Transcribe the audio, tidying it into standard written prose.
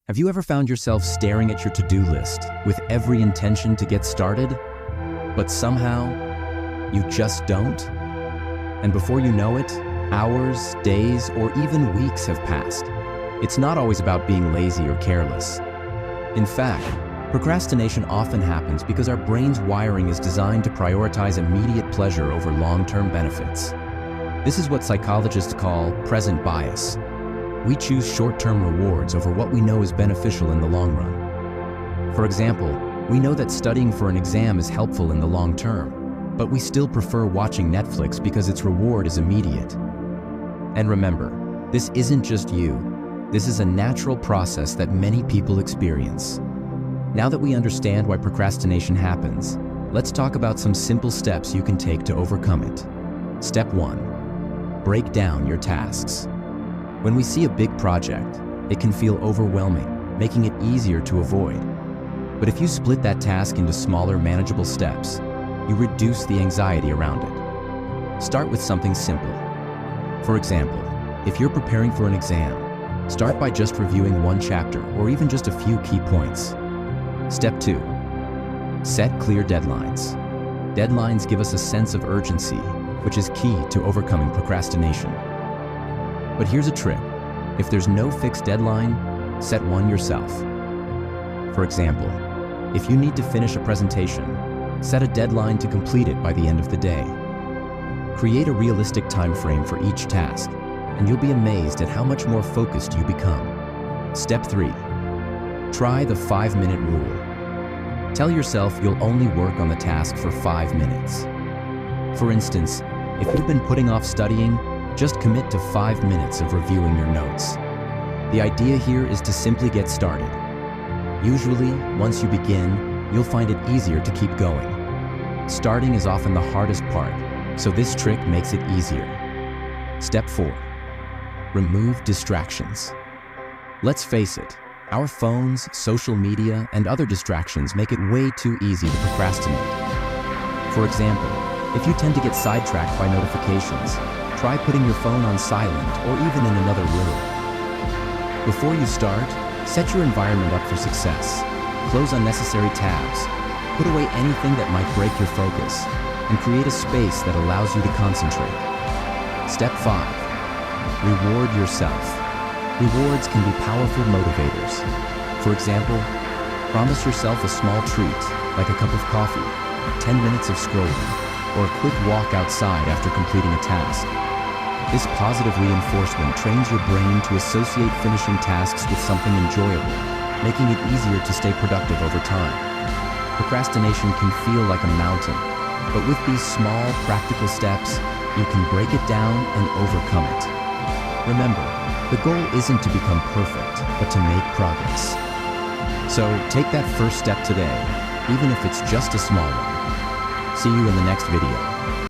Have you ever found yourself staring at your to-do list with every intention to get started, but somehow you just don't? And before you know it, hours, days, or even weeks have passed. It's not always about being lazy or careless. In fact, procrastination often happens because our brain's wiring is designed to prioritize immediate pleasure over long-term benefits. This is what psychologists call present bias. We choose short-term rewards over what we know is beneficial in the long run. For example, we know that studying for an exam is helpful in the long term, but we still prefer watching Netflix because its reward is immediate. And remember, this isn't just you. This is a natural process that many people experience. Now that we understand why procrastination happens, let's talk about some simple steps you can take to overcome it. Step 1. Break down your tasks. When we see a big project, it can feel overwhelming, making it easier to avoid. But if you split that task into smaller, manageable steps, you reduce the anxiety around it. Start with something simple. For example, if you're preparing for an exam, start by just reviewing one chapter or even just a few key points. Step 2. Set clear deadlines. Deadlines give us a sense of urgency, which is key to overcoming procrastination. But here's a trick. If there's no fixed deadline, set one yourself. For example, if you need to finish a presentation, set a deadline to complete it by the end of the day. Create a realistic time frame for each task, and you'll be amazed at how much more focused you become. Step 3. Try the 5-minute rule. Tell yourself you'll only work on the task for 5 minutes. For instance, if you've been putting off studying, just commit to 5 minutes of reviewing your notes. The idea here is to simply get started. Usually, once you begin, you'll find it easier to keep going. Starting is often the hardest part, so this trick makes it easier. Step 4. Remove distractions. Let's face it, our phones, social media, and other distractions make it way too easy to procrastinate. For example, if you tend to get sidetracked by notifications, try putting your phone on silent or even in another room. Before you start, set your environment up for success. Close unnecessary tabs, put away anything that might break your focus, and create a space that allows you to concentrate. Step 5. Reward yourself. Rewards can be powerful motivators. For example, promise yourself a small treat, like a cup of coffee, 10 minutes of scrolling, or a quick walk outside after completing a task. This positive reinforcement trains your brain to associate finishing tasks with something enjoyable, making it easier to stay productive over time. Procrastination can feel like a mountain, but with these small, practical steps, you can break it down and overcome it. Remember, the goal isn't to become perfect, but to make progress. So take that first step today, even if it's just a small one. See you in the next video.